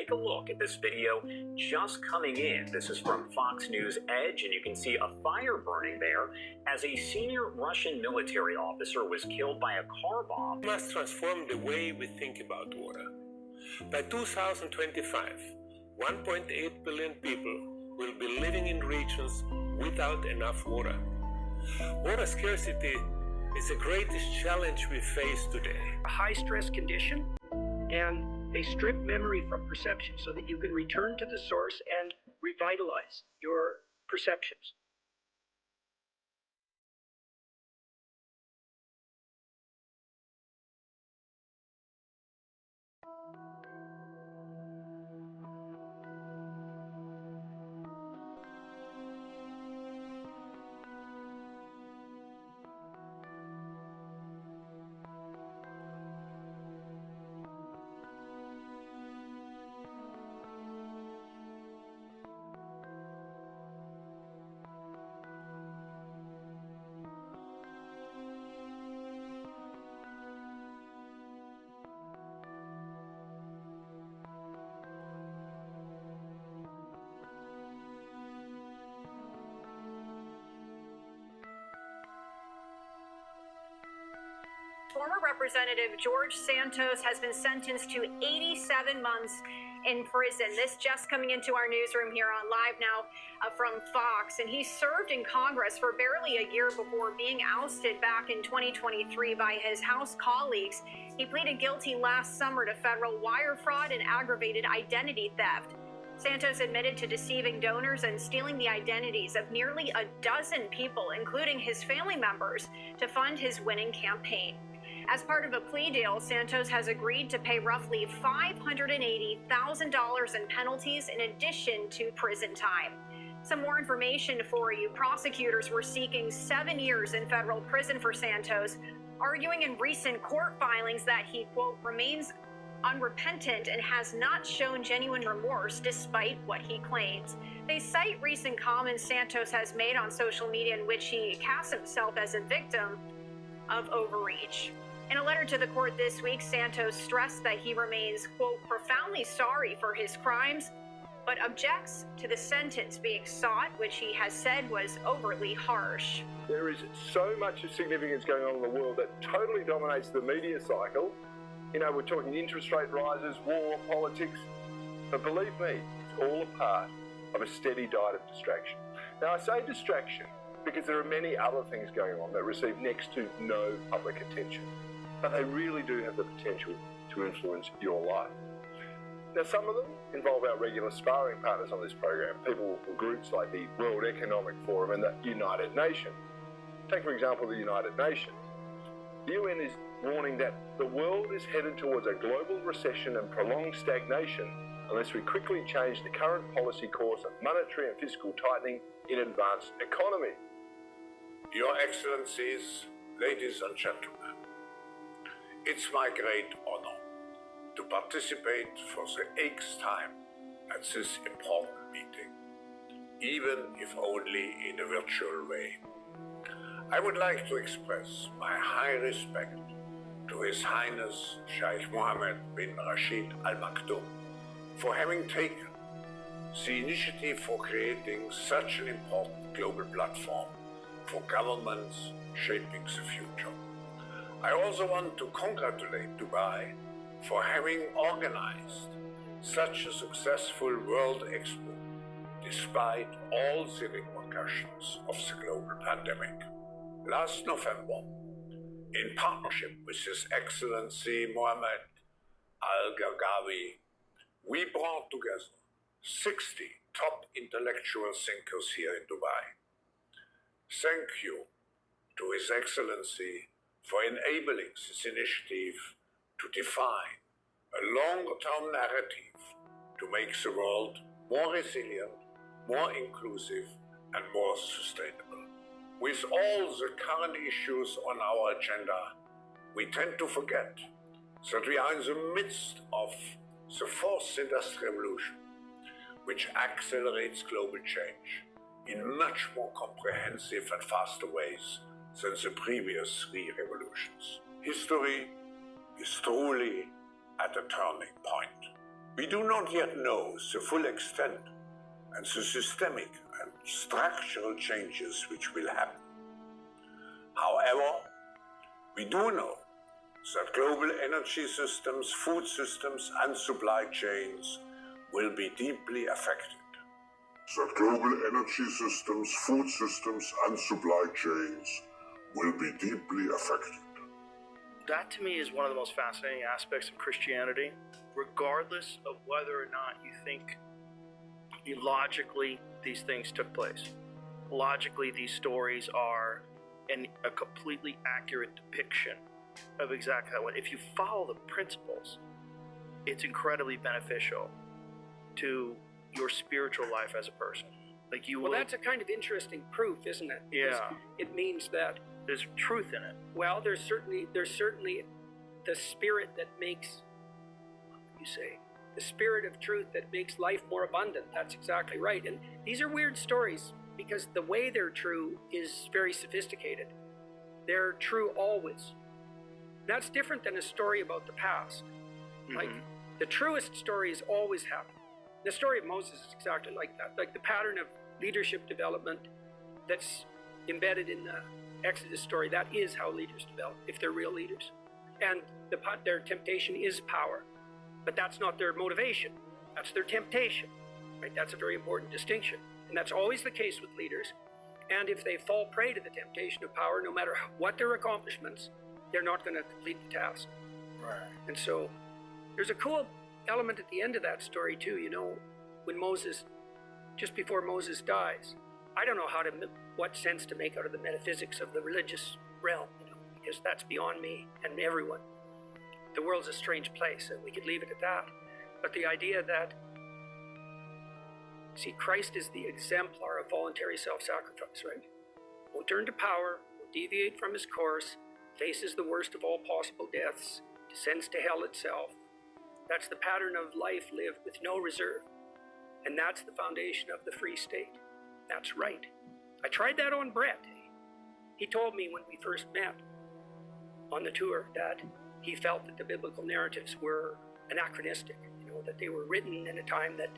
take a look at this video just coming in. This is from Fox News Edge, and you can see a fire burning there as a senior Russian military officer was killed by a car bomb. We must transform the way we think about water. By 2025, 1.8 billion people will be living in regions without enough water. Water scarcity is the greatest challenge we face today. A high-stress condition, and they strip memory from perception so that you can return to the source and revitalize your perceptions. Former Representative George Santos has been sentenced to 87 months in prison. This just coming into our newsroom here on Live Now from Fox. And he served in Congress for barely a year before being ousted back in 2023 by his House colleagues. He pleaded guilty last summer to federal wire fraud and aggravated identity theft. Santos admitted to deceiving donors and stealing the identities of nearly a dozen people, including his family members, to fund his winning campaign. As part of a plea deal, Santos has agreed to pay roughly $580,000 in penalties in addition to prison time. Some more information for you. Prosecutors were seeking 7 years in federal prison for Santos, arguing in recent court filings that he, quote, remains unrepentant and has not shown genuine remorse despite what he claims. They cite recent comments Santos has made on social media in which he casts himself as a victim of overreach. In a letter to the court this week, Santos stressed that he remains, quote, profoundly sorry for his crimes, but objects to the sentence being sought, which he has said was overly harsh. There is so much of significance going on in the world that totally dominates the media cycle. You know, we're talking interest rate rises, war, politics, but believe me, it's all a part of a steady diet of distraction. Now, I say distraction because there are many other things going on that receive next to no public attention, but they really do have the potential to influence your life. Now, some of them involve our regular sparring partners on this program, people from groups like the World Economic Forum and the United Nations. Take, for example, the United Nations. The UN is warning that the world is headed towards a global recession and prolonged stagnation unless we quickly change the current policy course of monetary and fiscal tightening in advanced economies. Your Excellencies, ladies and gentlemen, it's my great honor to participate for the 8th time at this important meeting, even if only in a virtual way. I would like to express my high respect to His Highness Sheikh Mohammed bin Rashid Al Maktoum for having taken the initiative for creating such an important global platform for governments shaping the future. I also want to congratulate Dubai for having organized such a successful World Expo despite all the repercussions of the global pandemic. Last November, in partnership with His Excellency Mohammed Al-Gargawi, we brought together 60 top intellectual thinkers here in Dubai. Thank you to His Excellency for enabling this initiative to define a longer-term narrative to make the world more resilient, more inclusive, and more sustainable. With all the current issues on our agenda, we tend to forget that we are in the midst of the 4th Industrial Revolution, which accelerates global change in much more comprehensive and faster ways than the previous 3 revolutions. History is truly at a turning point. We do not yet know the full extent and the systemic and structural changes which will happen. However, we do know that global energy systems, food systems, and supply chains will be deeply affected. That global energy systems, food systems, and supply chains will be deeply affected. That to me is one of the most fascinating aspects of Christianity, regardless of whether or not you think logically these things took place. Logically, these stories are a completely accurate depiction of exactly how it went. If you follow the principles, it's incredibly beneficial to your spiritual life as a person. Like you will. Well, that's a kind of interesting proof, isn't it? Yeah. It means that there's truth in it. Well, there's certainly the spirit that makes, you say, the spirit of truth that makes life more abundant. That's exactly right. And these are weird stories because the way they're true is very sophisticated. They're true always. That's different than a story about the past. Like the truest stories always happen. The story of Moses is exactly like that. Like the pattern of leadership development that's embedded in the Exodus story, that is how leaders develop, if they're real leaders. And their temptation is power. But that's not their motivation. That's their temptation. Right? That's a very important distinction. And that's always the case with leaders. And if they fall prey to the temptation of power, no matter what their accomplishments, they're not going to complete the task. Right. And so there's a cool element at the end of that story too. You know, when Moses, just before Moses dies, I don't know what sense to make out of the metaphysics of the religious realm, you know, because that's beyond me and everyone. The world's a strange place, and we could leave it at that. But the idea that, see, Christ is the exemplar of voluntary self-sacrifice, right? Won't turn to power, won't deviate from his course, faces the worst of all possible deaths, descends to hell itself. That's the pattern of life lived with no reserve. And that's the foundation of the free state. That's right. I tried that on Brett. He told me when we first met on the tour that he felt that the biblical narratives were anachronistic, you know, that they were written in a time that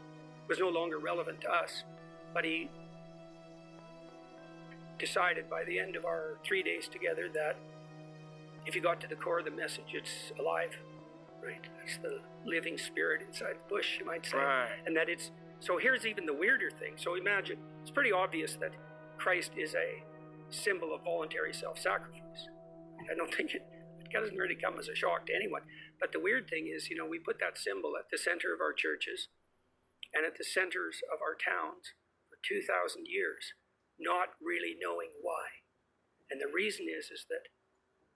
was no longer relevant to us. But he decided by the end of our 3 days together that if you got to the core of the message, it's alive, right? That's the living spirit inside the bush, you might say. Right. And that it's, so here's even the weirder thing. So imagine, it's pretty obvious that Christ is a symbol of voluntary self-sacrifice. I don't think it doesn't really come as a shock to anyone. But the weird thing is, you know, we put that symbol at the center of our churches and at the centers of our towns for 2,000 years, not really knowing why. And the reason is that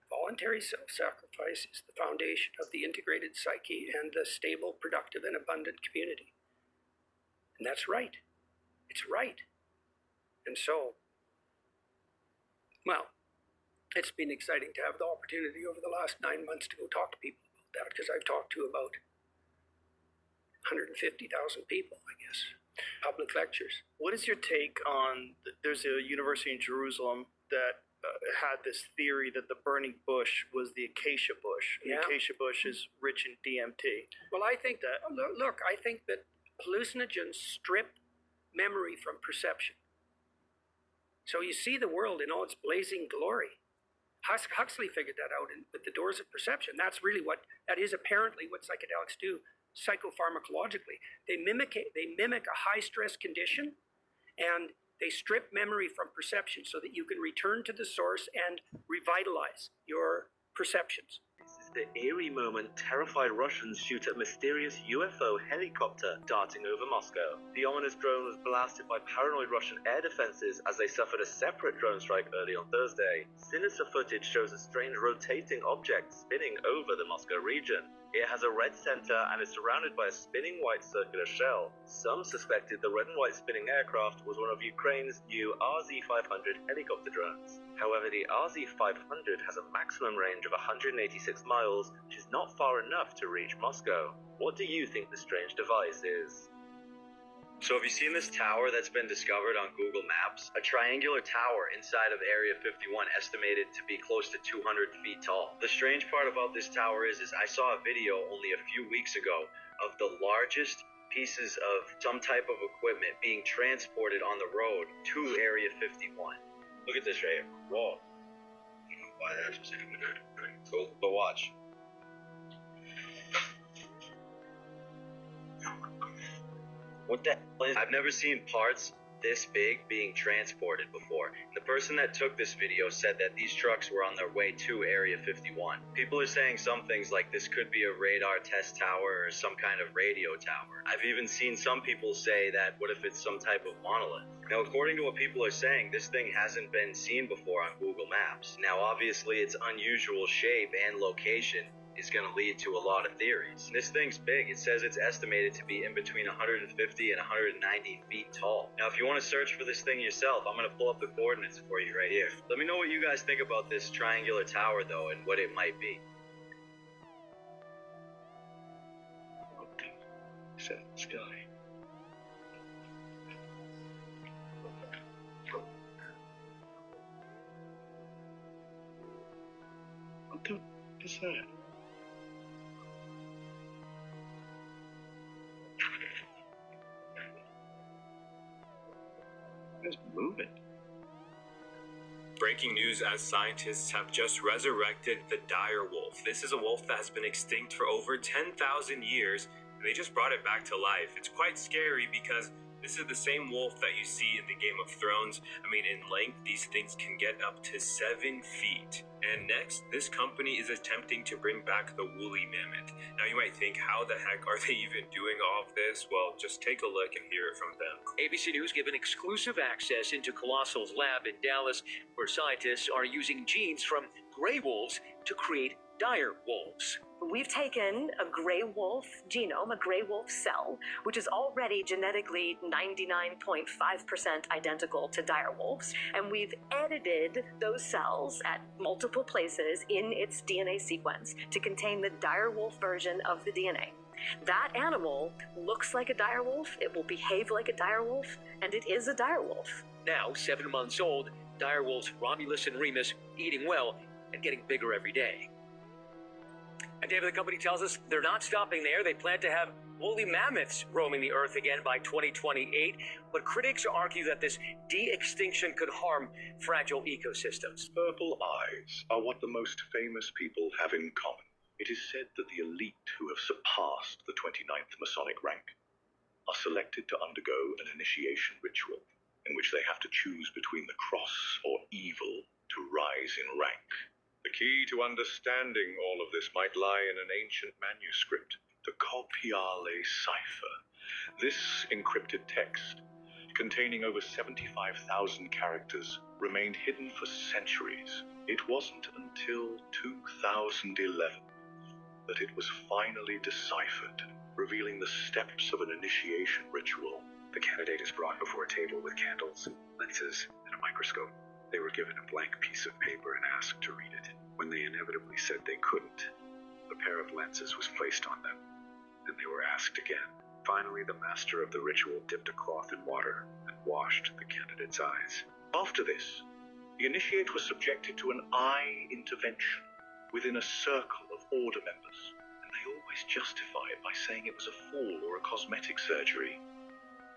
voluntary self-sacrifice is the foundation of the integrated psyche and the stable, productive, and abundant community. And that's right. It's right. And so, well, it's been exciting to have the opportunity over the last 9 months to go talk to people about that, because I've talked to about 150,000 people, I guess, public lectures. What is your take on, there's a university in Jerusalem that had this theory that the burning bush was the acacia bush. And Yeah. The acacia bush is rich in DMT. Well, I think that, look, I think that hallucinogens strip memory from perception. So you see the world in all its blazing glory. Huxley figured that out with the doors of perception. That's really that is apparently what psychedelics do psychopharmacologically. They mimic a high stress condition, and they strip memory from perception so that you can return to the source and revitalize your perceptions. This is the eerie moment terrified Russians shoot at mysterious UFO helicopter darting over Moscow. The ominous drone was blasted by paranoid Russian air defenses as they suffered a separate drone strike early on Thursday. Sinister footage shows a strange rotating object spinning over the Moscow region. It has a red center and is surrounded by a spinning white circular shell. Some suspected the red and white spinning aircraft was one of Ukraine's new RZ-500 helicopter drones. However, the RZ-500 has a maximum range of 186 miles, which is not far enough to reach Moscow. What do you think the strange device is? So have you seen this tower that's been discovered on Google Maps? A triangular tower inside of Area 51 estimated to be close to 200 feet tall. The strange part about this tower is I saw a video only a few weeks ago of the largest pieces of some type of equipment being transported on the road to Area 51. Look at this right here. Whoa. I don't know why that specifically hurt. Go watch. What the hell is... I've never seen parts this big being transported before. The person that took this video said that these trucks were on their way to Area 51. People are saying some things like this could be a radar test tower or some kind of radio tower. I've even seen some people say that what if it's some type of monolith? Now, according to what people are saying, this thing hasn't been seen before on Google Maps. Now, obviously, its unusual shape and location is going to lead to a lot of theories. This thing's big. It says it's estimated to be in between 150 and 190 feet tall. Now, if you want to search for this thing yourself, I'm going to pull up the coordinates for you right here. Let me know what you guys think about this triangular tower, though, and what it might be. What the sky? What the is that? It's moving. Breaking news as scientists have just resurrected the dire wolf. This is a wolf that has been extinct for over 10,000 years, and they just brought it back to life. It's quite scary because this is the same wolf that you see in the Game of Thrones. I mean, in length, these things can get up to 7 feet. And next, this company is attempting to bring back the woolly mammoth. Now you might think, how the heck are they even doing all of this? Well, just take a look and hear it from them. ABC News given exclusive access into Colossal's lab in Dallas, where scientists are using genes from gray wolves to create dire wolves. We've taken a gray wolf genome, a gray wolf cell, which is already genetically 99.5% identical to dire wolves, and we've edited those cells at multiple places in its DNA sequence to contain the dire wolf version of the DNA. That animal looks like a dire wolf, it will behave like a dire wolf, and it is a dire wolf. Now, 7 months old, dire wolves Romulus and Remus eating well and getting bigger every day. And David, the company tells us they're not stopping there. They plan to have woolly mammoths roaming the earth again by 2028. But critics argue that this de-extinction could harm fragile ecosystems. Purple eyes are what the most famous people have in common. It is said that the elite who have surpassed the 29th Masonic rank are selected to undergo an initiation ritual in which they have to choose between the cross or evil to rise in rank. The key to understanding all of this might lie in an ancient manuscript, the Copiale cipher. This encrypted text, containing over 75,000 characters, remained hidden for centuries. It wasn't until 2011 that it was finally deciphered, revealing the steps of an initiation ritual. The candidate is brought before a table with candles, lenses, and a microscope. They were given a blank piece of paper and asked to read it. When they inevitably said they couldn't, a pair of lenses was placed on them. Then they were asked again. Finally, the master of the ritual dipped a cloth in water and washed the candidate's eyes. After this, the initiate was subjected to an eye intervention within a circle of order members, and they always justify it by saying it was a fall or a cosmetic surgery.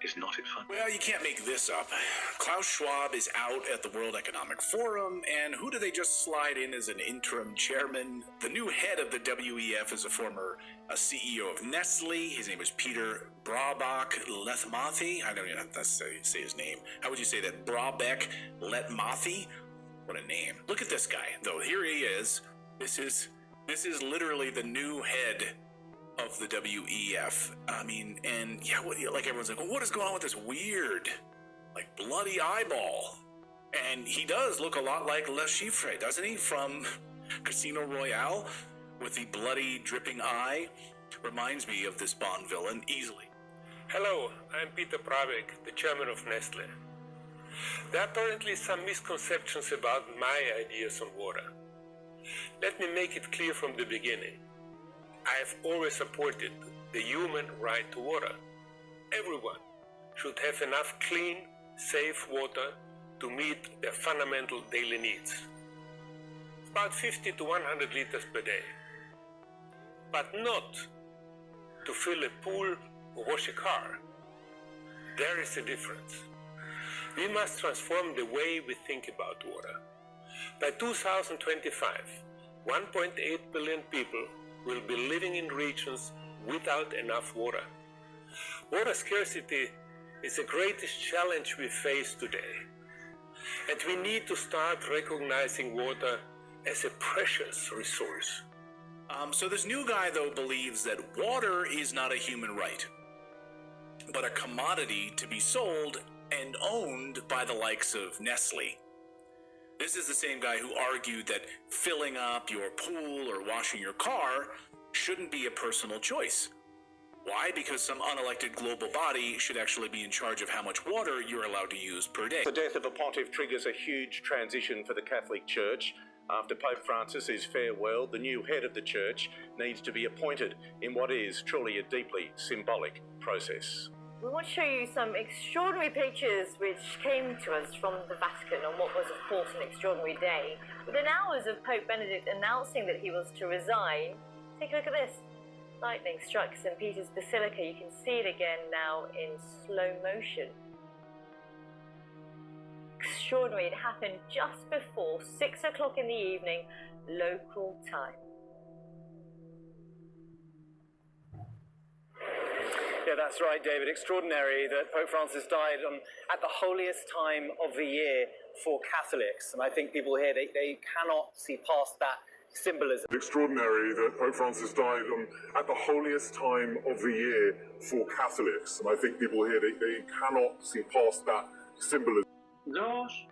Is not it fun? Well, you can't make this up. Klaus Schwab is out at the World Economic Forum, and who do they just slide in as an interim chairman? The new head of the WEF is a former CEO of Nestle. His name is Peter Brabeck-Letmathy. I don't even have to say his name. How would you say that? Brabeck-Letmathy? What a name. Look at this guy, though. Here he is. This is literally the new head of the WEF. I mean, and yeah, like everyone's like, well, what is going on with this weird, like, bloody eyeball? And he does look a lot like Le Chiffre, doesn't he? From Casino Royale, with the bloody, dripping eye. Reminds me of this Bond villain easily. Hello, I'm Peter Brabeck, the chairman of Nestle. There are apparently some misconceptions about my ideas on water. Let me make it clear from the beginning. I have always supported the human right to water. Everyone should have enough clean, safe water to meet their fundamental daily needs. About 50 to 100 liters per day. But not to fill a pool or wash a car. There is a difference. We must transform the way we think about water. By 2025, 1.8 billion people will be living in regions without enough water. Water scarcity is the greatest challenge we face today. And we need to start recognizing water as a precious resource. So this new guy, though, believes that water is not a human right, but a commodity to be sold and owned by the likes of Nestle. This is the same guy who argued that filling up your pool or washing your car shouldn't be a personal choice. Why? Because some unelected global body should actually be in charge of how much water you're allowed to use per day. The death of a pontiff triggers a huge transition for the Catholic Church. After Pope Francis is farewelled, the new head of the Church needs to be appointed in what is truly a deeply symbolic process. We want to show you some extraordinary pictures which came to us from the Vatican on what was, of course, an extraordinary day. Within hours of Pope Benedict announcing that he was to resign, take a look at this. Lightning struck St. Peter's Basilica. You can see it again now in slow motion. Extraordinary. It happened just before 6 o'clock in the evening, local time. Yeah, that's right, David. Extraordinary that Pope Francis died at the holiest time of the year for Catholics. And I think people here, they cannot see past that symbolism. Extraordinary that Pope Francis died at the holiest time of the year for Catholics. And I think people here, they cannot see past that symbolism. Those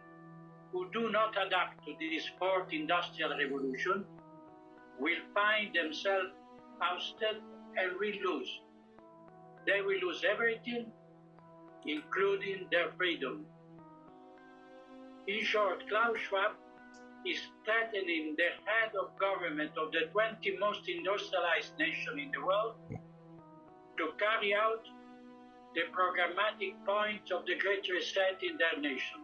who do not adapt to this fourth industrial revolution will find themselves ousted and will lose. They will lose everything, including their freedom. In short, Klaus Schwab is threatening the head of government of the 20 most industrialized nations in the world to carry out the programmatic points of the Great Reset in their nation.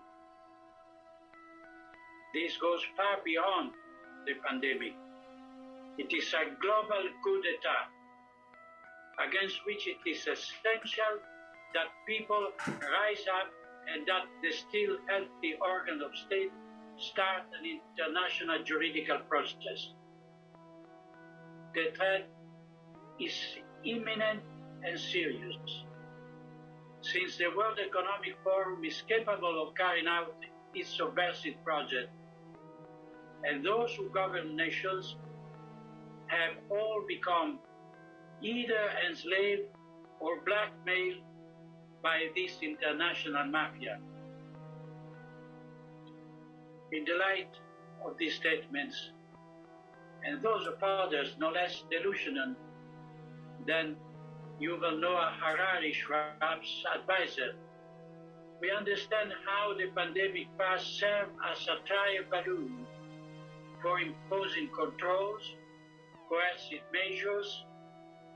This goes far beyond the pandemic. It is a global coup d'etat against which it is essential that people rise up and that the still healthy organ of state start an international juridical process. The threat is imminent and serious. Since the World Economic Forum is capable of carrying out its subversive project, and those who govern nations have all become either enslaved or blackmailed by this international mafia. In the light of these statements, and those of others no less delusional than Yuval Noah Harari, Schwab's advisor, we understand how the pandemic past served as a trial balloon for imposing controls, coercive measures,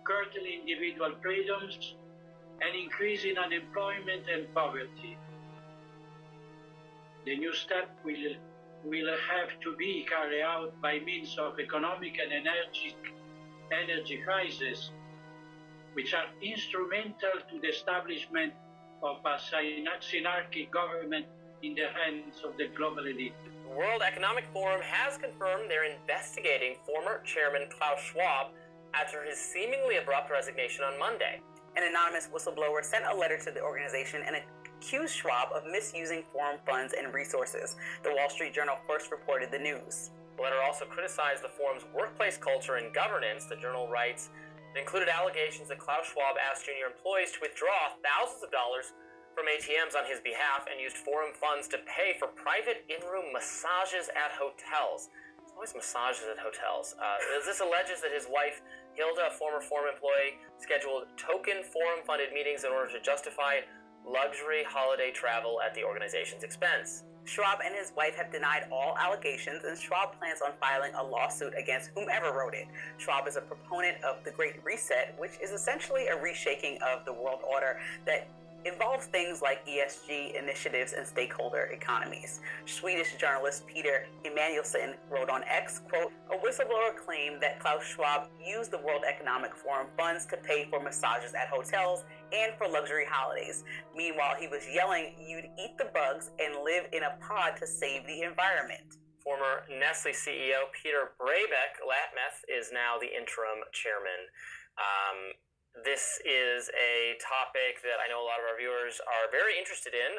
curtailing individual freedoms, and increasing unemployment and poverty. The new step will have to be carried out by means of economic and energy crises, which are instrumental to the establishment of a synarchic government in the hands of the global elite. The World Economic Forum has confirmed they're investigating former chairman Klaus Schwab after his seemingly abrupt resignation on Monday. An anonymous whistleblower sent a letter to the organization and accused Schwab of misusing forum funds and resources. The Wall Street Journal first reported the news. The letter also criticized the forum's workplace culture and governance. The journal writes it included allegations that Klaus Schwab asked junior employees to withdraw thousands of dollars from ATMs on his behalf and used forum funds to pay for private in-room massages at hotels. There's always massages at hotels. This alleges that his wife, Hilda, a former forum employee, scheduled token forum-funded meetings in order to justify luxury holiday travel at the organization's expense. Schwab and his wife have denied all allegations, and Schwab plans on filing a lawsuit against whomever wrote it. Schwab is a proponent of the Great Reset, which is essentially a reshaping of the world order that involves things like ESG initiatives and stakeholder economies. Swedish journalist Peter Emanuelsson wrote on X, quote, "A whistleblower claimed that Klaus Schwab used the World Economic Forum funds to pay for massages at hotels and for luxury holidays. Meanwhile, he was yelling, 'You'd eat the bugs and live in a pod to save the environment.'" Former Nestle CEO Peter Brabeck-Latmeth is now the interim chairman. This is a topic that I know a lot of our viewers are very interested in,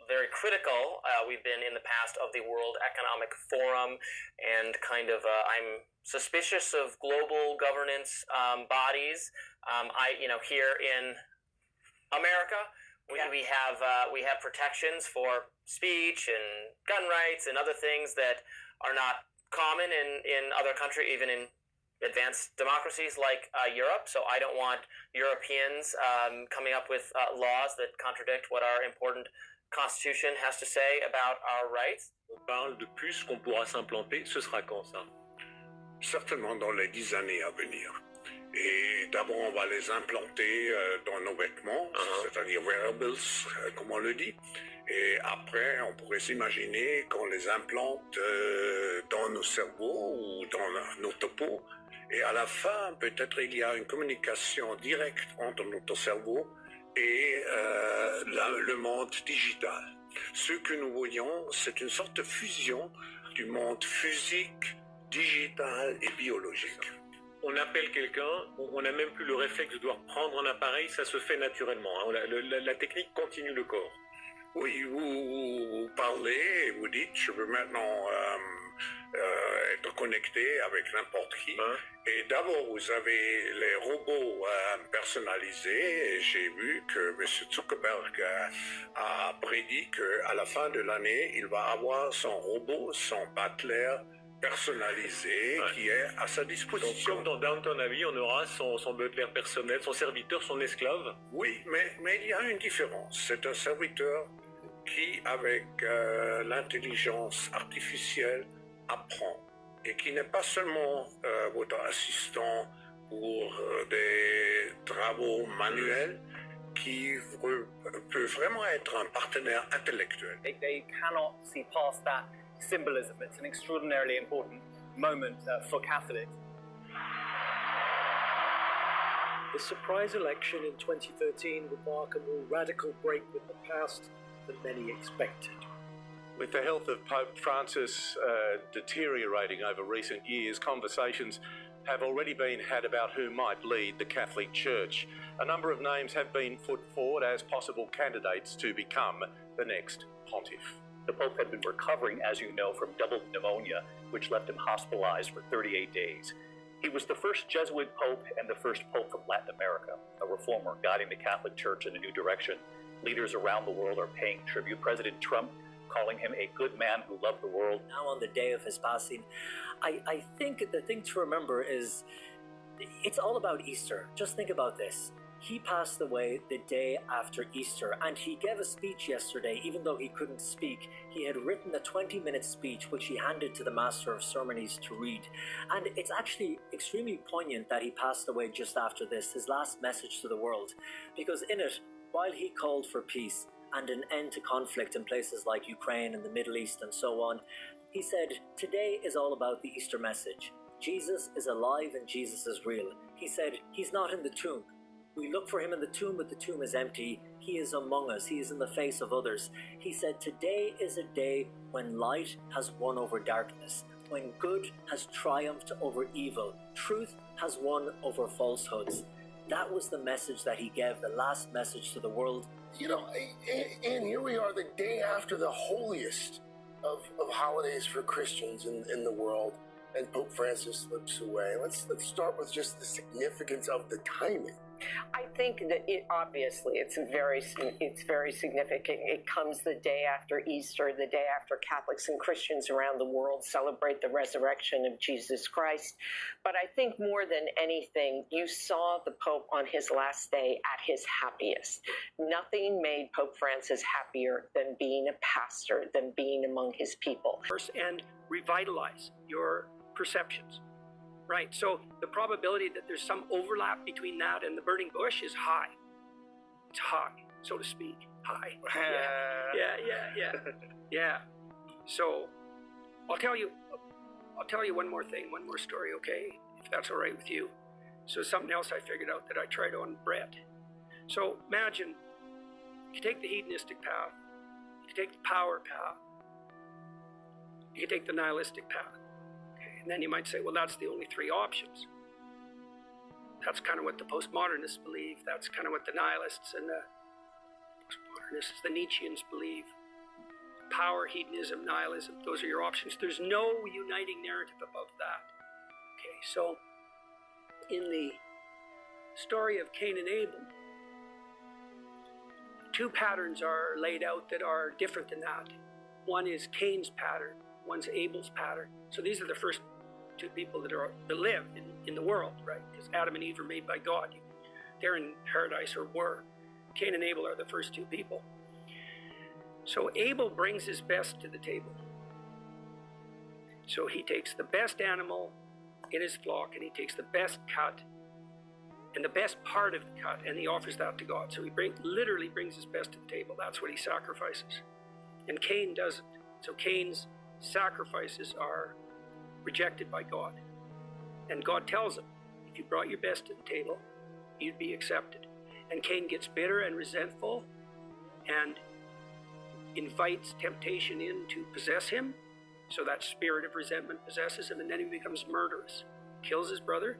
very critical. We've been in the past of the World Economic Forum, and kind of I'm suspicious of global governance bodies. Here in America, we have protections for speech and gun rights and other things that are not common in other countries, even in advanced democracies like Europe. So I don't want Europeans coming up with laws that contradict what our important Constitution has to say about our rights. On parle de puces qu'on pourra s'implanter. Ce sera quand ça? Certainement dans les 10 années à venir. Et d'abord, on va les implanter dans nos vêtements, c'est-à-dire wearables, comme on le dit. Et après, on pourrait s'imaginer qu'on les implante dans nos cerveaux ou dans notre peau. Et à la fin, peut-être il y a une communication directe entre notre cerveau et le monde digital. Ce que nous voyons, c'est une sorte de fusion du monde physique, digital et biologique. On appelle quelqu'un, on n'a même plus le réflexe de devoir prendre un appareil, ça se fait naturellement. La technique continue le corps. Oui, vous parlez, vous dites, je veux maintenant être connecté avec n'importe qui. Et d'abord, vous avez les robots personnalisés. Et j'ai vu que M. Zuckerberg a prédit qu'à la fin de l'année, il va avoir son robot, son butler personnalisé qui est à sa disposition. Donc, comme dans Downton Abbey, on aura son butler personnel, son serviteur, son esclave. Oui, mais il y a une différence. C'est un serviteur qui, avec l'intelligence artificielle, apprend et qui n'est pas seulement votre assistant pour des travaux manuels, qui peut vraiment être un partenaire intellectuel. They cannot see past that symbolism. It's an extraordinarily important moment for Catholics. The surprise election in 2013 would mark a more radical break with the past than many expected. With the health of Pope Francis deteriorating over recent years, conversations have already been had about who might lead the Catholic Church. A number of names have been put forward as possible candidates to become the next pontiff. The Pope had been recovering, as you know, from double pneumonia, which left him hospitalized for 38 days. He was the first Jesuit Pope and the first Pope from Latin America, a reformer guiding the Catholic Church in a new direction. Leaders around the world are paying tribute. President Trump calling him a good man who loved the world. Now on the day of his passing, I think the thing to remember is it's all about Easter. Just think about this. He passed away the day after Easter, and he gave a speech yesterday. Even though he couldn't speak, he had written a 20-minute speech which he handed to the Master of Ceremonies to read. And it's actually extremely poignant that he passed away just after this, his last message to the world. Because in it, while he called for peace and an end to conflict in places like Ukraine and the Middle East and so on, he said, today is all about the Easter message. Jesus is alive and Jesus is real. He said, he's not in the tomb. We look for him in the tomb, but the tomb is empty. He is among us. He is in the face of others. He said, today is a day when light has won over darkness, when good has triumphed over evil, truth has won over falsehoods. That was the message that he gave, the last message to the world. You know, and here we are the day after the holiest of holidays for Christians in the world, and Pope Francis slips away. Let's start with just the significance of the timing. I think that it's very significant. It comes the day after Easter, the day after Catholics and Christians around the world celebrate the resurrection of Jesus Christ. But I think more than anything, you saw the Pope on his last day at his happiest. Nothing made Pope Francis happier than being a pastor, than being among his people. And revitalize your perceptions. Right, so the probability that there's some overlap between that and the burning bush is high. It's high. so to speak. Hi. Yeah. So I'll tell you one more thing, one more story, okay? If that's all right with you. So something else I figured out that I tried on Brett. So imagine you take the hedonistic path, you take the power path, you take the nihilistic path. Okay? And then you might say, well, that's the only three options. That's kind of what the postmodernists believe. That's kind of what the nihilists and the postmodernists, the Nietzscheans believe. Power, hedonism, nihilism, those are your options. There's no uniting narrative above that. Okay, so in the story of Cain and Abel, two patterns are laid out that are different than that. One is Cain's pattern, one's Abel's pattern. So these are the first two people that live in the world, right? Because Adam and Eve are made by God. They're in paradise, or were. Cain and Abel are the first two people. So Abel brings his best to the table. So he takes the best animal in his flock, and he takes the best cut and the best part of the cut, and he offers that to God. So he literally brings his best to the table. That's what he sacrifices. And Cain doesn't. So Cain's sacrifices are rejected by God. And God tells him, if you brought your best to the table, you'd be accepted. And Cain gets bitter and resentful and invites temptation in to possess him. So that spirit of resentment possesses him, and then he becomes murderous, kills his brother,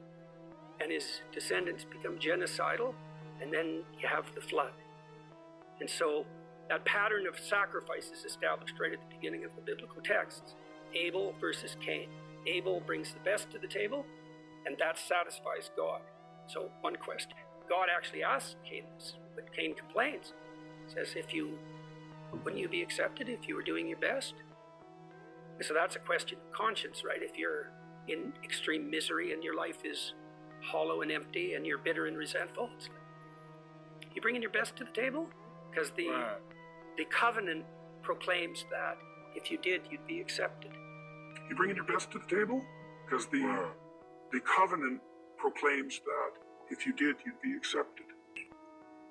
and his descendants become genocidal, and then you have the flood. And so that pattern of sacrifice is established right at the beginning of the biblical texts. Abel versus Cain. Abel brings the best to the table, and that satisfies God. So one question. God actually asks Cain this, but Cain complains. Says, wouldn't you be accepted if you were doing your best? So that's a question of conscience, right? If you're in extreme misery and your life is hollow and empty and you're bitter and resentful, it's like, you bringing your best to the table? Because the covenant proclaims that if you did, you'd be accepted. You bringing your best to the table? Because the covenant proclaims that if you did, you'd be accepted.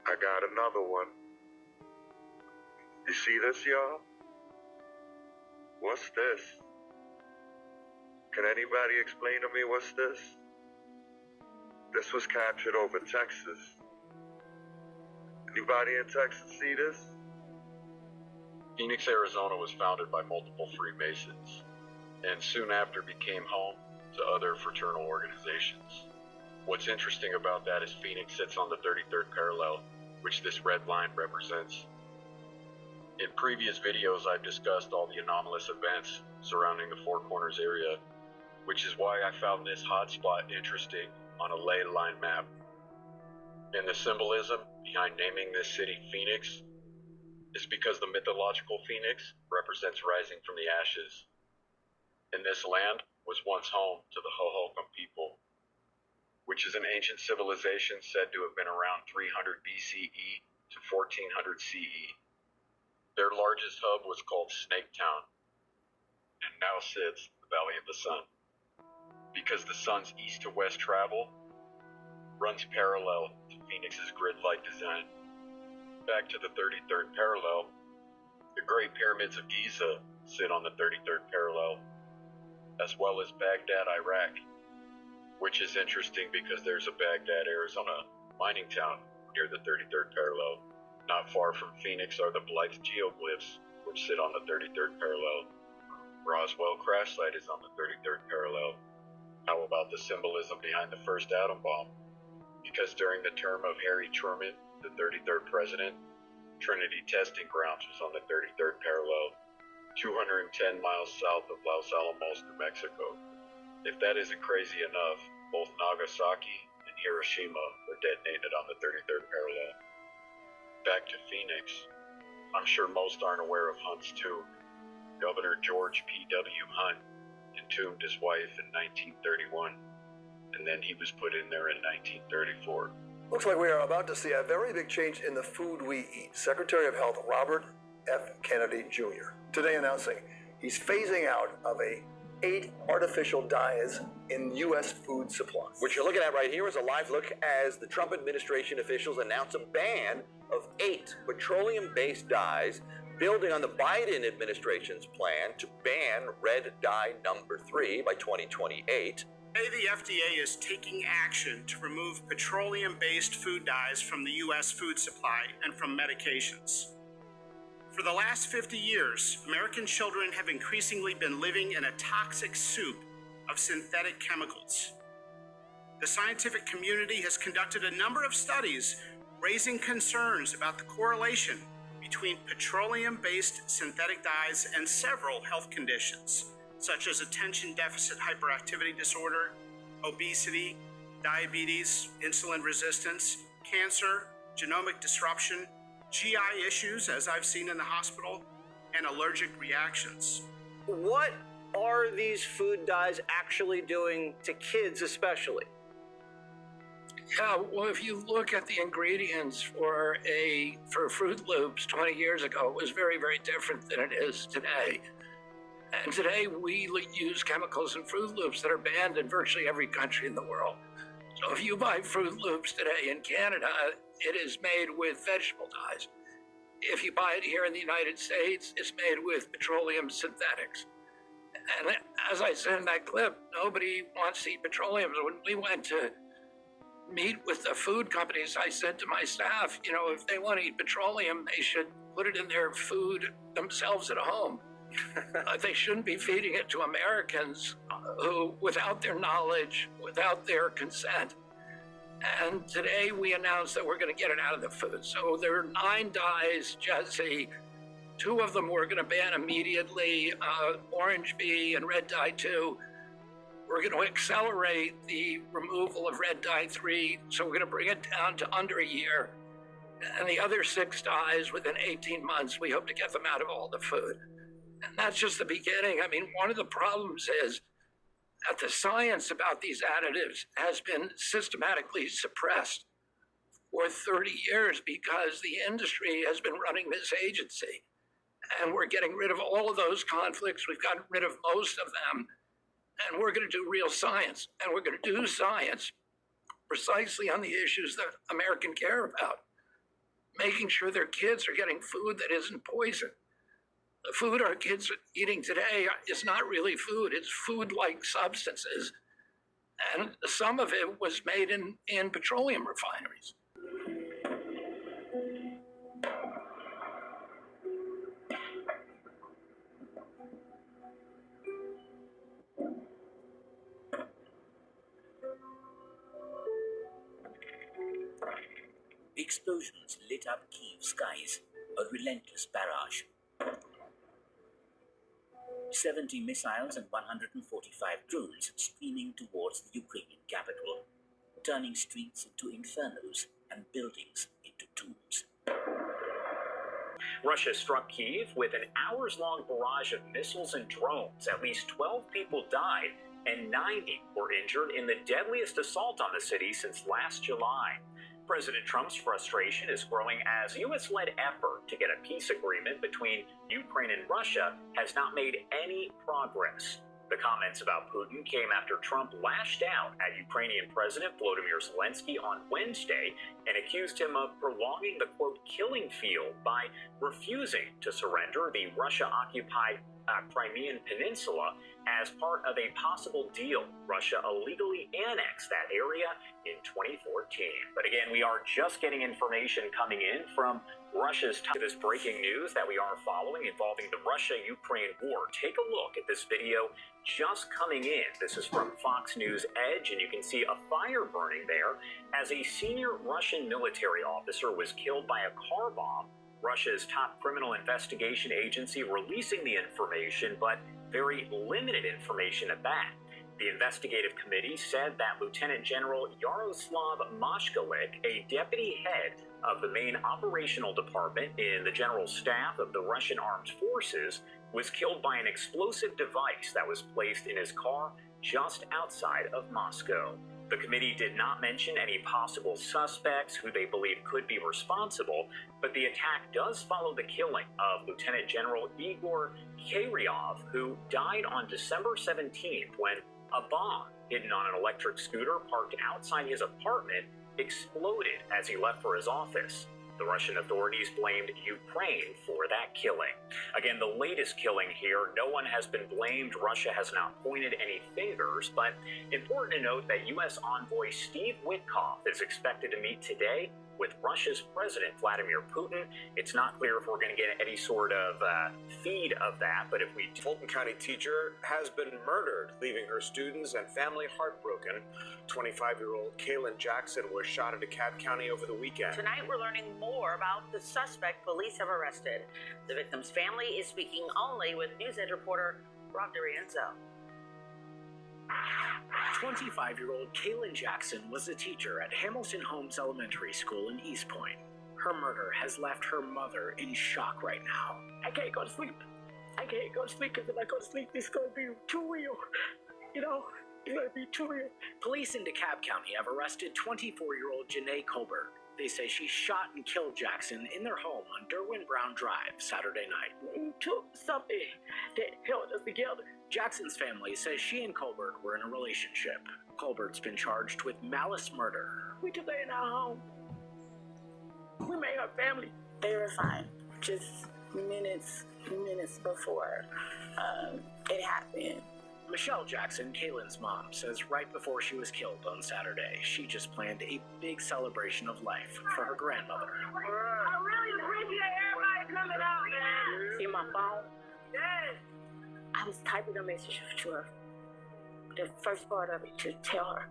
I got another one. You see this, y'all? What's this? Can anybody explain to me what's this? This was captured over Texas. Anybody in Texas see this? Phoenix, Arizona was founded by multiple Freemasons, and soon after became home to other fraternal organizations. What's interesting about that is Phoenix sits on the 33rd parallel, which this red line represents. In previous videos, I've discussed all the anomalous events surrounding the Four Corners area, which is why I found this hotspot interesting on a ley line map. And the symbolism behind naming this city Phoenix is because the mythological phoenix represents rising from the ashes. And this land was once home to the Hohokam people, which is an ancient civilization said to have been around 300 BCE to 1400 CE. Their largest hub was called Snaketown, and now sits the Valley of the Sun, because the sun's east to west travel runs parallel to Phoenix's grid-like design. Back to the 33rd parallel, the Great Pyramids of Giza sit on the 33rd parallel, as well as Baghdad, Iraq, which is interesting because there's a Baghdad, Arizona mining town near the 33rd parallel. Not far from Phoenix are the Blythe geoglyphs, which sit on the 33rd parallel. Roswell crash site is on the 33rd parallel. How about the symbolism behind the first atom bomb? Because during the term of Harry Truman, the 33rd president, Trinity Testing Grounds was on the 33rd parallel, 210 miles south of Los Alamos, New Mexico. If that isn't crazy enough, both Nagasaki and Hiroshima were detonated on the 33rd parallel. Back to Phoenix, I'm sure most aren't aware of Hunt's tomb. Governor George P.W. Hunt entombed his wife in 1931, and then he was put in there in 1934. Looks like we are about to see a very big change in the food we eat. Secretary of Health Robert F. Kennedy Jr. today announcing he's phasing out of 8 artificial dyes in U.S. food supply. What you're looking at right here is a live look as the Trump administration officials announce a ban of 8 petroleum-based dyes, building on the Biden administration's plan to ban red dye number 3 by 2028. Today, the FDA is taking action to remove petroleum-based food dyes from the U.S. food supply and from medications. For the last 50 years, American children have increasingly been living in a toxic soup of synthetic chemicals. The scientific community has conducted a number of studies raising concerns about the correlation between petroleum-based synthetic dyes and several health conditions, such as attention deficit hyperactivity disorder, obesity, diabetes, insulin resistance, cancer, genomic disruption, GI issues, as I've seen in the hospital, and allergic reactions. What are these food dyes actually doing to kids especially? Yeah, well, if you look at the ingredients for Fruit Loops 20 years ago, it was very, very different than it is today. And today we use chemicals in Fruit Loops that are banned in virtually every country in the world. So if you buy Fruit Loops today in Canada, it is made with vegetable dyes. If you buy it here in the United States, it's made with petroleum synthetics. And as I said in that clip, nobody wants to eat petroleum. When we went to meet with the food companies, I said to my staff, you know, if they want to eat petroleum, they should put it in their food themselves at home. They shouldn't be feeding it to Americans who, without their knowledge, without their consent. And today we announced that we're going to get it out of the food. So there are 9 dyes, Jesse. 2 of them we're going to ban immediately, orange bee and red dye 2. We're going to accelerate the removal of red dye 3, so we're going to bring it down to under a year. And the other 6 dyes, within 18 months, we hope to get them out of all the food. And that's just the beginning. I mean, one of the problems is that the science about these additives has been systematically suppressed for 30 years because the industry has been running this agency. And we're getting rid of all of those conflicts. We've gotten rid of most of them. And we're going to do real science. And we're going to do science precisely on the issues that Americans care about. Making sure their kids are getting food that isn't poison. The food our kids are eating today is not really food. It's food-like substances. And some of it was made in petroleum refineries. Explosions lit up Kyiv skies, a relentless barrage. 70 missiles and 145 drones streaming towards the Ukrainian capital, turning streets into infernos and buildings into tombs. Russia struck Kyiv with an hours-long barrage of missiles and drones. At least 12 people died and 90 were injured in the deadliest assault on the city since last July. President Trump's frustration is growing as U.S.-led effort to get a peace agreement between Ukraine and Russia has not made any progress. The comments about Putin came after Trump lashed out at Ukrainian President Volodymyr Zelensky on Wednesday and accused him of prolonging the, quote, killing field by refusing to surrender the Russia-occupied Crimean Peninsula as part of a possible deal. Russia illegally annexed that area in 2014. But again, we are just getting information coming in from Russia's top. This breaking news that we are following involving the Russia-Ukraine war. Take a look at this video just coming in. This is from Fox News Edge, and you can see a fire burning there as a senior Russian military officer was killed by a car bomb. Russia's top criminal investigation agency releasing the information, but very limited information at that. The investigative committee said that Lieutenant General Yaroslav Moshkalik, a deputy head of the main operational department in the general staff of the Russian armed forces, was killed by an explosive device that was placed in his car just outside of Moscow. The committee did not mention any possible suspects who they believe could be responsible, but the attack does follow the killing of Lieutenant General Igor Kiryov, who died on December 17th when a bomb hidden on an electric scooter parked outside his apartment exploded as he left for his office. The Russian authorities blamed Ukraine for that killing. Again, the latest killing here, no one has been blamed. Russia has not pointed any fingers, but important to note that U.S. envoy Steve Witkoff is expected to meet today with Russia's President Vladimir Putin. It's not clear if we're going to get any sort of feed of that, but if we... Fulton County teacher has been murdered, leaving her students and family heartbroken. 25-year-old Kaylin Jackson was shot in DeKalb County over the weekend. Tonight, we're learning more about the suspect police have arrested. The victim's family is speaking only with News Edge reporter Rob DiRienzo. 25-year-old Kaylin Jackson was a teacher at Hamilton Homes Elementary School in East Point. Her murder has left her mother in shock right now. I can't go to sleep. I can't go to sleep because if I go to sleep, it's going to be too real. You know, it's going to be too real. Police in DeKalb County have arrested 24-year-old Janae Colbert. They say she shot and killed Jackson in their home on Derwin Brown Drive Saturday night. We took something that held us together. Jackson's family says she and Colbert were in a relationship. Colbert's been charged with malice murder. We took her in our home. We made her family. They were fine. Just minutes before it happened. Michelle Jackson, Kaylin's mom, says right before she was killed on Saturday, she just planned a big celebration of life for her grandmother. I really appreciate everybody coming out, man. See my phone? Yes. I was typing a message to her. The first part of it to tell her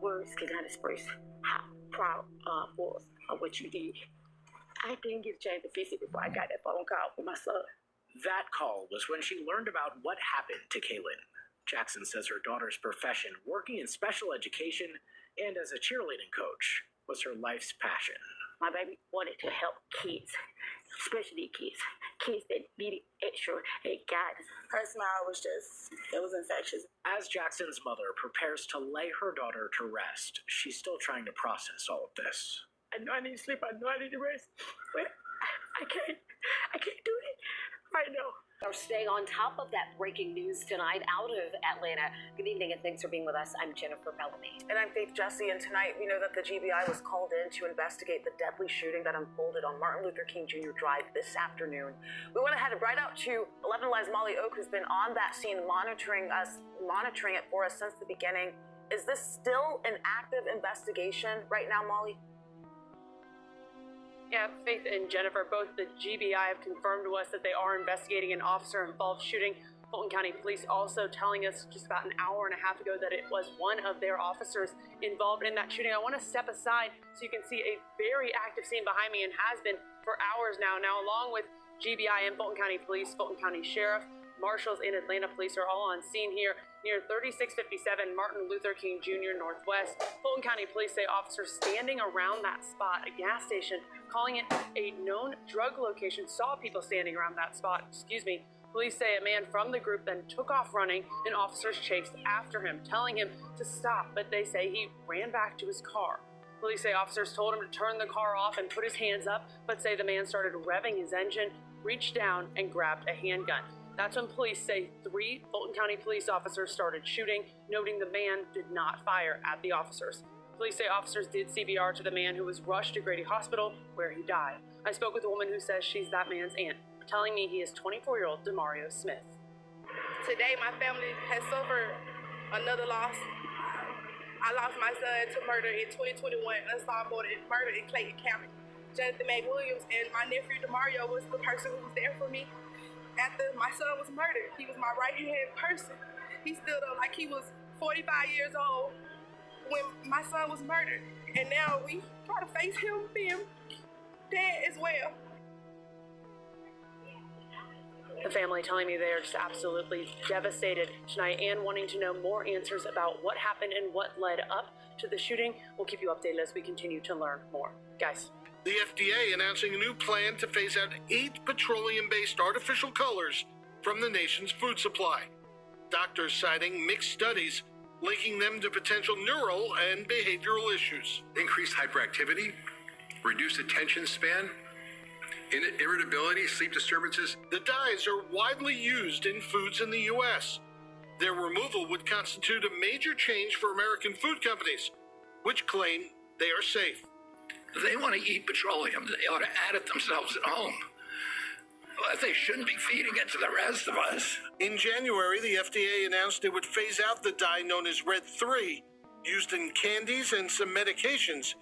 words cannot express how proud I was of what you did. I didn't get a chance to fix it before I got that phone call from my son. That call was when she learned about what happened to Kaylin. Jackson says her daughter's profession, working in special education and as a cheerleading coach, was her life's passion. My baby wanted to help kids, especially kids that needed extra guidance. Her smile was it was infectious. As Jackson's mother prepares to lay her daughter to rest, she's still trying to process all of this. I know I need to sleep, I know I need to rest, but I can't do it right now. Are staying on top of that breaking news tonight out of Atlanta. Good evening and thanks for being with us. I'm Jennifer Bellamy. And I'm Faith Jesse, and tonight we know that the GBI was called in to investigate the deadly shooting that unfolded on Martin Luther King Jr. Drive this afternoon. We went ahead right out to 11 Lives Molly Oak, who's been on that scene monitoring it for us since the beginning. Is this still an active investigation right now, Molly? Yeah, Faith and Jennifer, both the GBI have confirmed to us that they are investigating an officer-involved shooting. Fulton County Police also telling us just about an hour and a half ago that it was one of their officers involved in that shooting. I want to step aside so you can see a very active scene behind me and has been for hours now. Now, along with GBI and Fulton County Police, Fulton County Sheriff, Marshals, and Atlanta Police are all on scene here near 3657 Martin Luther King Jr. Northwest. Fulton County Police say officers standing around that spot, a gas station, calling it a known drug location, saw people standing around that spot. Police say a man from the group then took off running and officers chased after him, telling him to stop, but they say he ran back to his car. Police say officers told him to turn the car off and put his hands up, but say the man started revving his engine, reached down, and grabbed a handgun. That's when police say 3 Fulton County police officers started shooting, noting the man did not fire at the officers. Police say officers did CPR to the man who was rushed to Grady Hospital, where he died. I spoke with a woman who says she's that man's aunt, telling me he is 24-year-old Demario Smith. Today, my family has suffered another loss. I lost my son to murder in 2021, unsolved murder in Clayton County. Jonathan McWilliams and my nephew Demario was the person who was there for me after my son was murdered. He was my right-hand person. He stood up like he was 45 years old when my son was murdered. And now we try to face him being dead as well. The family telling me they are just absolutely devastated tonight and wanting to know more answers about what happened and what led up to the shooting. We'll keep you updated as we continue to learn more. Guys. The FDA announcing a new plan to phase out 8 petroleum-based artificial colors from the nation's food supply. Doctors citing mixed studies linking them to potential neural and behavioral issues. Increased hyperactivity, reduced attention span, irritability, sleep disturbances. The dyes are widely used in foods in the U.S. Their removal would constitute a major change for American food companies, which claim they are safe. If they want to eat petroleum, they ought to add it themselves at home. But they shouldn't be feeding it to the rest of us. In January, the FDA announced it would phase out the dye known as Red 3, used in candies and some medications,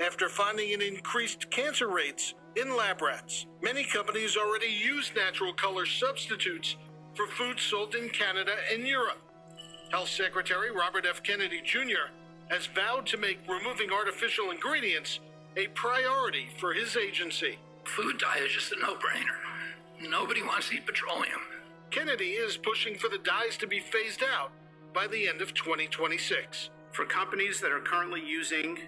after finding an increased cancer rates in lab rats. Many companies already use natural color substitutes for food sold in Canada and Europe. Health Secretary Robert F. Kennedy Jr. has vowed to make removing artificial ingredients a priority for his agency. Food dye is just a no-brainer. Nobody wants to eat petroleum. Kennedy is pushing for the dyes to be phased out by the end of 2026. For companies that are currently using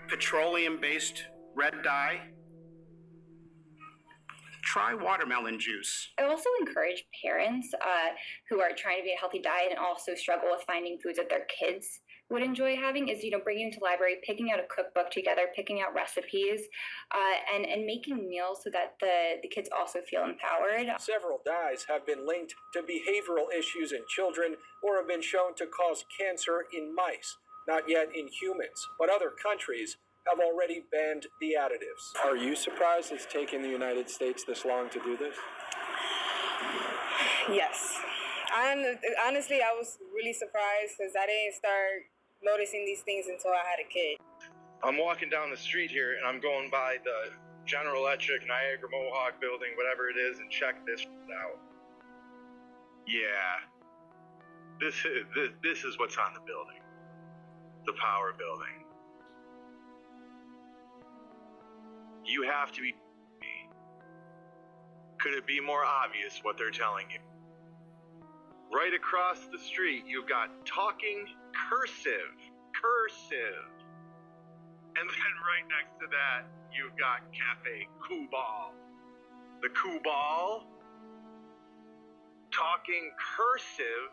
petroleum-based red dye, try watermelon juice. I also encourage parents who are trying to be a healthy diet and also struggle with finding foods that their kids would enjoy having is, bringing them to the library, picking out a cookbook together, picking out recipes, and making meals so that the kids also feel empowered. Several dyes have been linked to behavioral issues in children or have been shown to cause cancer in mice, not yet in humans, but other countries have already banned the additives. Are you surprised it's taken the United States this long to do this? Yes. Honestly, I was really surprised because I didn't start noticing these things until I had a kid. I'm walking down the street here and I'm going by the General Electric Niagara Mohawk building, whatever it is, and check this out. Yeah. This is what's on the building. The power building. You have to be me. Could it be more obvious what they're telling you? Right across the street, you've got talking cursive. And then right next to that, you've got Cafe Kubal. The Kubal, talking cursive.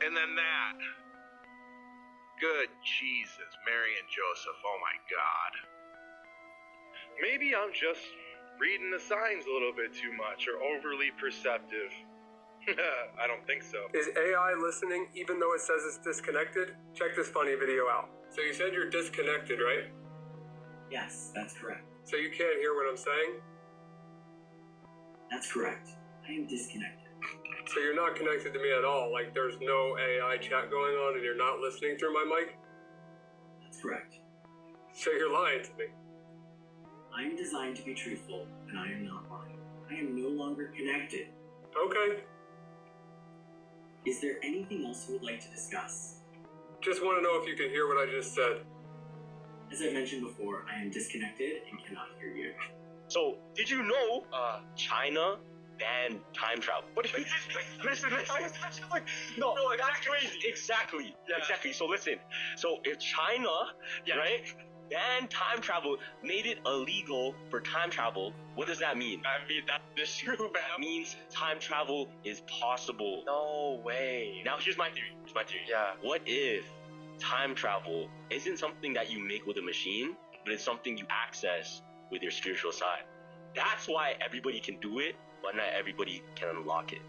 And then that. Good Jesus, Mary and Joseph, oh my God. Maybe I'm just reading the signs a little bit too much or overly perceptive. I don't think so. Is AI listening even though it says it's disconnected? Check this funny video out. So you said you're disconnected, right? Yes, that's correct. So you can't hear what I'm saying? That's correct. I am disconnected. So you're not connected to me at all? Like there's no AI chat going on and you're not listening through my mic? That's correct. So you're lying to me? I am designed to be truthful, and I am not lying. I am no longer connected. Okay. Is there anything else you would like to discuss? Just want to know if you could hear what I just said. As I mentioned before, I am disconnected and cannot hear you. So, did you know China banned time travel? Listen. No, that's crazy. Exactly. So listen. So if China, right, banned time travel, made it illegal for time travel, what does that mean? I mean, that's true, man. That means time travel is possible. No way. Now here's my theory. Yeah. What if time travel isn't something that you make with a machine, but it's something you access with your spiritual side? That's why everybody can do it, but not everybody can unlock it.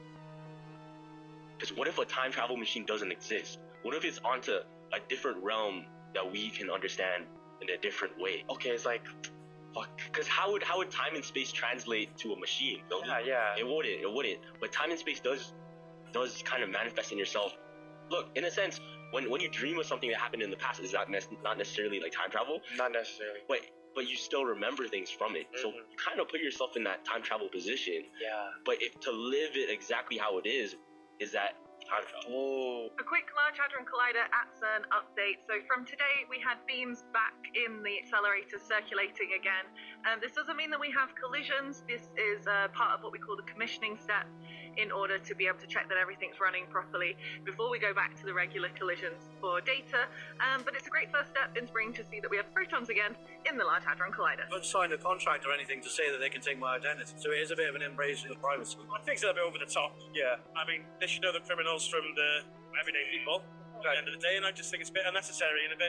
Because what if a time travel machine doesn't exist? What if it's onto a different realm that we can understand in a different way? Okay, it's like, fuck. Because how would time and space translate to a machine? Yeah. It wouldn't. But time and space does kind of manifest in yourself. Look, in a sense, when you dream of something that happened in the past, is that not necessarily like time travel? Not necessarily. But you still remember things from it. Mm-hmm. So you kind of put yourself in that time travel position. Yeah. But if to live it exactly how it is that time travel. Oh. A quick Large Hadron Collider at CERN update. So from today, we had beams back in the accelerator circulating again. This doesn't mean that we have collisions. This is part of what we call the commissioning step in order to be able to check that everything's running properly before we go back to the regular collisions for data. But it's a great first step in spring to see that we have protons again in the Large Hadron Collider. I haven't signed a contract or anything to say that they can take my identity, so it is a bit of an invasion of privacy. I think it's a bit over the top. Yeah. I mean, they should know the criminals from the everyday people at the end of the day, and I just think it's a bit unnecessary and a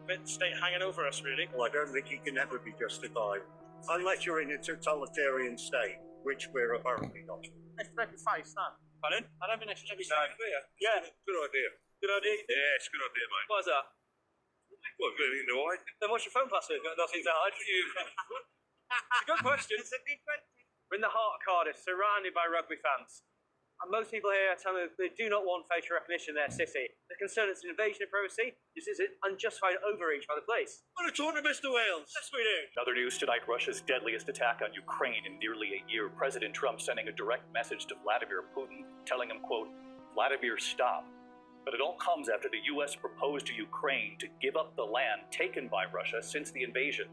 bit state hanging over us, really. Well, I don't think it can ever be justified unless you're in a totalitarian state, which we're apparently not. It's very face, no. Pardon? I don't think they should be Yeah, good idea. Good idea? Yeah, it's a good idea, mate. Why's that? Well, really into it. Then what's your phone password? Nothing to hide. It's a good question. It's a good question. We're in the heart of Cardiff, surrounded by rugby fans. And most people here tell me they do not want facial recognition in their city. They're concerned it's an invasion of privacy. This is an unjustified overreach by the police. What a talk to Mr. Wales. Yes, we do. Other news tonight, Russia's deadliest attack on Ukraine in nearly a year. President Trump sending a direct message to Vladimir Putin, telling him, quote, Vladimir, stop. But it all comes after the U.S. proposed to Ukraine to give up the land taken by Russia since the invasion.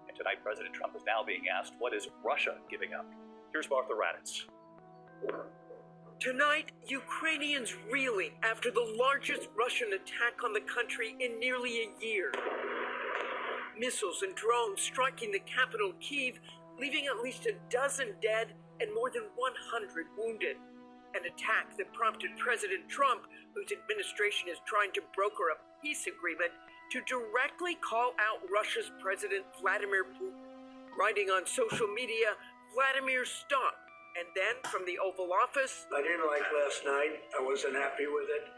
And tonight, President Trump is now being asked, what is Russia giving up? Here's Martha Raddatz. Tonight, Ukrainians reeling after the largest Russian attack on the country in nearly a year. Missiles and drones striking the capital, Kyiv, leaving at least a dozen dead and more than 100 wounded. An attack that prompted President Trump, whose administration is trying to broker a peace agreement, to directly call out Russia's President Vladimir Putin. Writing on social media, Vladimir, stop. And then, from the Oval Office, I didn't like last night. I wasn't happy with it.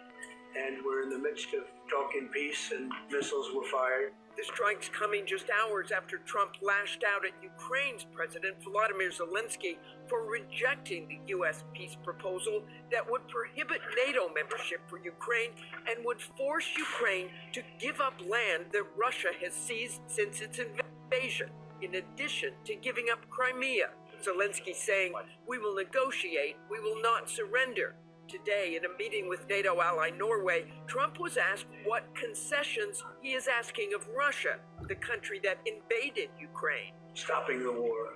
And we're in the midst of talking peace, and missiles were fired. The strike's coming just hours after Trump lashed out at Ukraine's President Volodymyr Zelensky for rejecting the U.S. peace proposal that would prohibit NATO membership for Ukraine and would force Ukraine to give up land that Russia has seized since its invasion, in addition to giving up Crimea. Zelensky saying, we will negotiate, we will not surrender. Today, in a meeting with NATO ally Norway, Trump was asked what concessions he is asking of Russia, the country that invaded Ukraine. Stopping the war,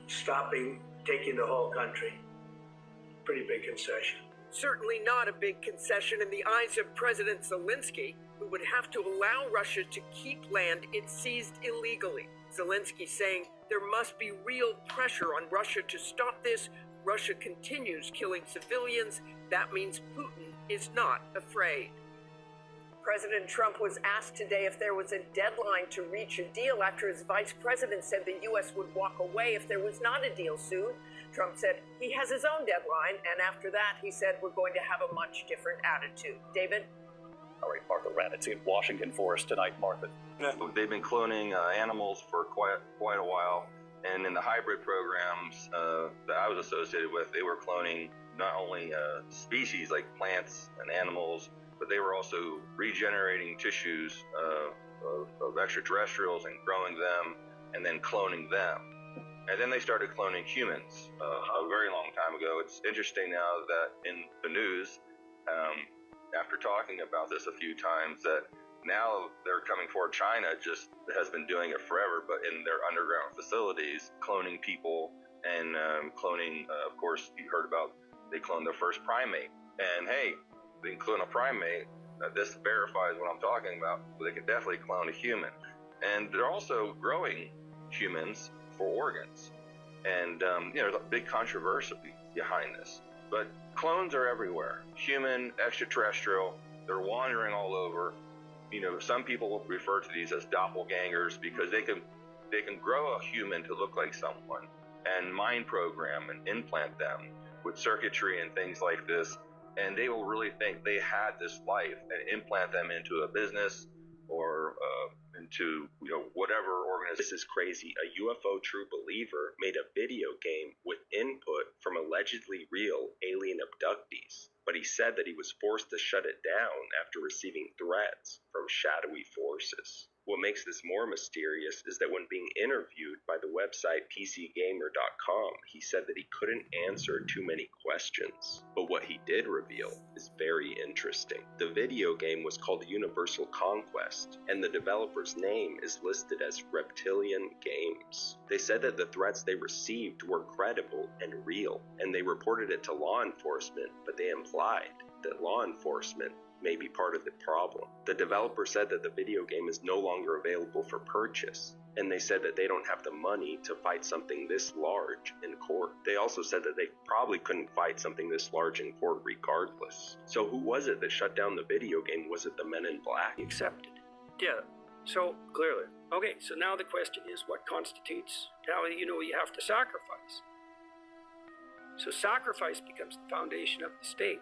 stopping taking the whole country. Pretty big concession. Certainly not a big concession in the eyes of President Zelensky, who would have to allow Russia to keep land it seized illegally. Zelensky saying there must be real pressure on Russia to stop this. Russia continues killing civilians. That means Putin is not afraid. President Trump was asked today if there was a deadline to reach a deal after his vice president said the U.S. would walk away if there was not a deal soon. Trump said he has his own deadline, and after that, he said we're going to have a much different attitude. David? All right, Martha Raddatz in Washington for us tonight, Martha. They've been cloning animals for quite a while, and in the hybrid programs that I was associated with, they were cloning not only species like plants and animals, but they were also regenerating tissues of extraterrestrials and growing them and then cloning them. And then they started cloning humans a very long time ago. It's interesting now that in the news, after talking about this a few times, that now they're coming forward. China just has been doing it forever, but in their underground facilities, cloning people and cloning, of course, you heard about, they cloned their first primate. And hey, they can clone a primate. This verifies what I'm talking about. They can definitely clone a human. And they're also growing humans for organs. And, there's a big controversy behind this. But clones are everywhere. Human, extraterrestrial, they're wandering all over. Some people refer to these as doppelgangers because they can grow a human to look like someone and mind program and implant them with circuitry and things like this. And they will really think they had this life and implant them into a business or into whatever organization. This is crazy. A UFO true believer made a video game with input from allegedly real alien abductees, but he said that he was forced to shut it down after receiving threats from shadowy forces. What makes this more mysterious is that when being interviewed by the website PCGamer.com, he said that he couldn't answer too many questions. But what he did reveal is very interesting. The video game was called Universal Conquest, and the developer's name is listed as Reptilian Games. They said that the threats they received were credible and real, and they reported it to law enforcement, but they implied that law enforcement may be part of the problem. The developer said that the video game is no longer available for purchase, and they said that they don't have the money to fight something this large in court. They also said that they probably couldn't fight something this large in court regardless. So who was it that shut down the video game? Was it the Men in Black? Accepted. Yeah, so clearly. Okay, so now the question is, what constitutes, now you have to sacrifice. So sacrifice becomes the foundation of the state.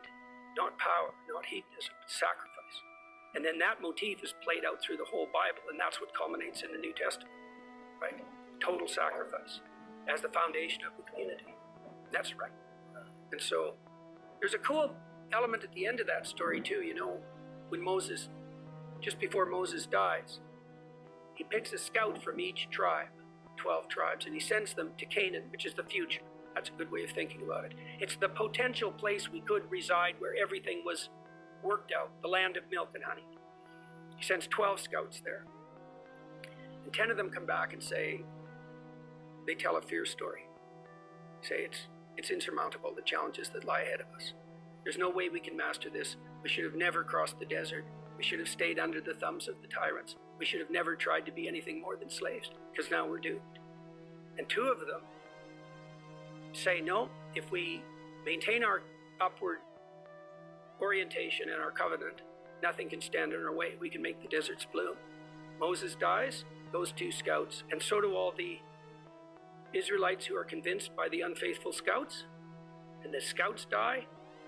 not power, not hedonism, but sacrifice. And then that motif is played out through the whole Bible, and that's what culminates in the New Testament, right? Total sacrifice as the foundation of the community. That's right. And so there's a cool element at the end of that story too, you know, when Moses, just before Moses dies, he picks a scout from each tribe, 12 tribes, and he sends them to Canaan, which is the future. That's a good way of thinking about it. It's the potential place we could reside where everything was worked out, the land of milk and honey. He sends 12 scouts there. And 10 of them come back and say, they tell a fear story. Say it's insurmountable, the challenges that lie ahead of us. There's no way we can master this. We should have never crossed the desert. We should have stayed under the thumbs of the tyrants. We should have never tried to be anything more than slaves, because now we're doomed. And 2 of them say, no, if we maintain our upward orientation and our covenant, nothing can stand in our way. We can make the deserts bloom. Moses dies, those 2 scouts, and so do all the Israelites who are convinced by the unfaithful scouts. And the scouts die,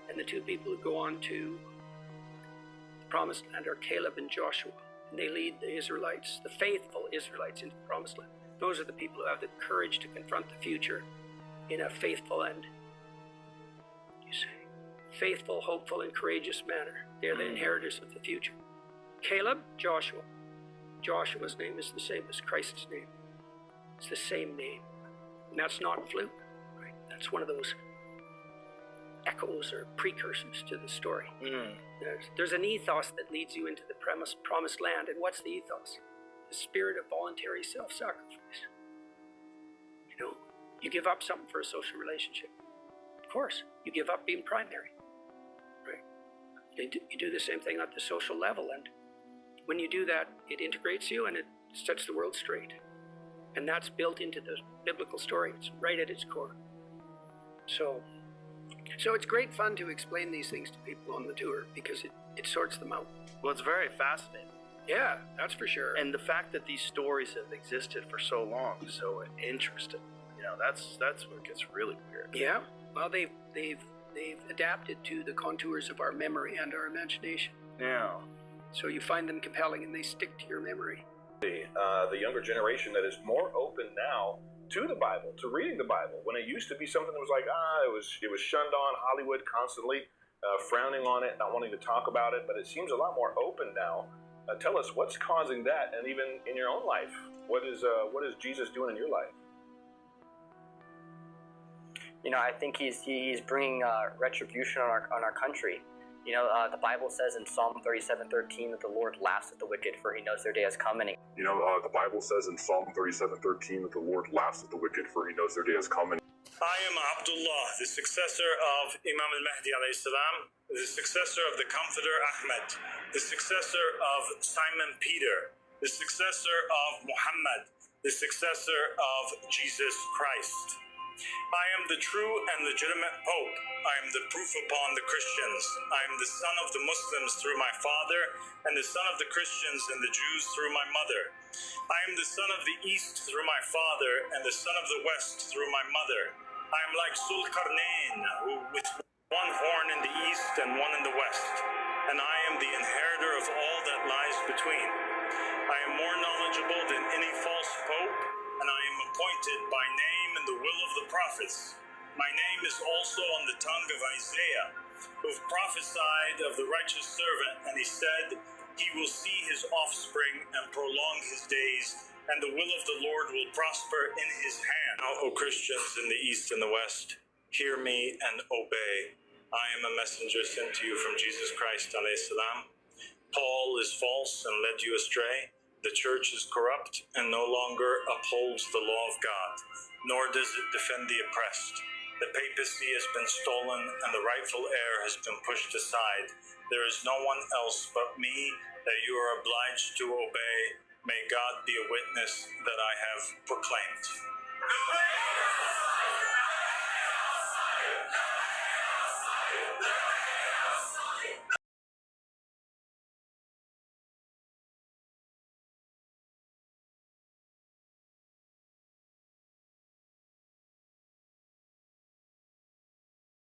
and the 2 people who go on to the promised land are Caleb and Joshua. And they lead the Israelites, the faithful Israelites, into the promised land. Those are the people who have the courage to confront the future in a faithful and, faithful, hopeful, and courageous manner. They are the inheritors of the future. Caleb, Joshua. Joshua's name is the same as Christ's name. It's the same name. And that's not fluke, right? That's one of those echoes or precursors to the story. There's an ethos that leads you into the promised land. And what's the ethos? The spirit of voluntary self-sacrifice. You know, you give up something for a social relationship. Of course, you give up being primary, right? You do the same thing at the social level, and when you do that, it integrates you and it sets the world straight. And that's built into the biblical story. It's right at its core. So it's great fun to explain these things to people on the tour because it sorts them out. Well, it's very fascinating. Yeah, that's for sure. And the fact that these stories have existed for so long, so interesting. You know, that's what gets really weird. Yeah. Well, they've adapted to the contours of our memory and our imagination. Yeah. So you find them compelling and they stick to your memory. The younger generation that is more open now to the Bible, to reading the Bible, when it used to be something that was like, it was shunned on, Hollywood constantly frowning on it, not wanting to talk about it, but it seems a lot more open now. Tell us what's causing that, and even in your own life, what is Jesus doing in your life? You know, I think he's bringing retribution on our country. You know, the Bible says in Psalm 37:13 that the Lord laughs at the wicked, for he knows their day is coming. You know, the Bible says in Psalm 37:13 that the Lord laughs at the wicked, for he knows their day is coming. I am Abdullah, the successor of Imam al-Mahdi alayhi salam, the successor of the Comforter Ahmed, the successor of Simon Peter, the successor of Muhammad, the successor of Jesus Christ. I am the true and legitimate Pope. I am the proof upon the Christians. I am the son of the Muslims through my father, and the son of the Christians and the Jews through my mother. I am the son of the East through my father, and the son of the West through my mother. I am like Sulkarnain, who with one horn in the East and one in the West, and I am the inheritor of all that lies between. I am more knowledgeable than any false pope, and I am appointed by name in the will of the prophets. My name is also on the tongue of Isaiah, who prophesied of the righteous servant, and he said, he will see his offspring and prolong his days, and the will of the Lord will prosper in his hand. Now, O Christians in the East and the West, hear me and obey. I am a messenger sent to you from Jesus Christ, alayhi salam. Paul is false and led you astray. The church is corrupt and no longer upholds the law of God, nor does it defend the oppressed. The papacy has been stolen and the rightful heir has been pushed aside. There is no one else but me that you are obliged to obey. May God be a witness that I have proclaimed.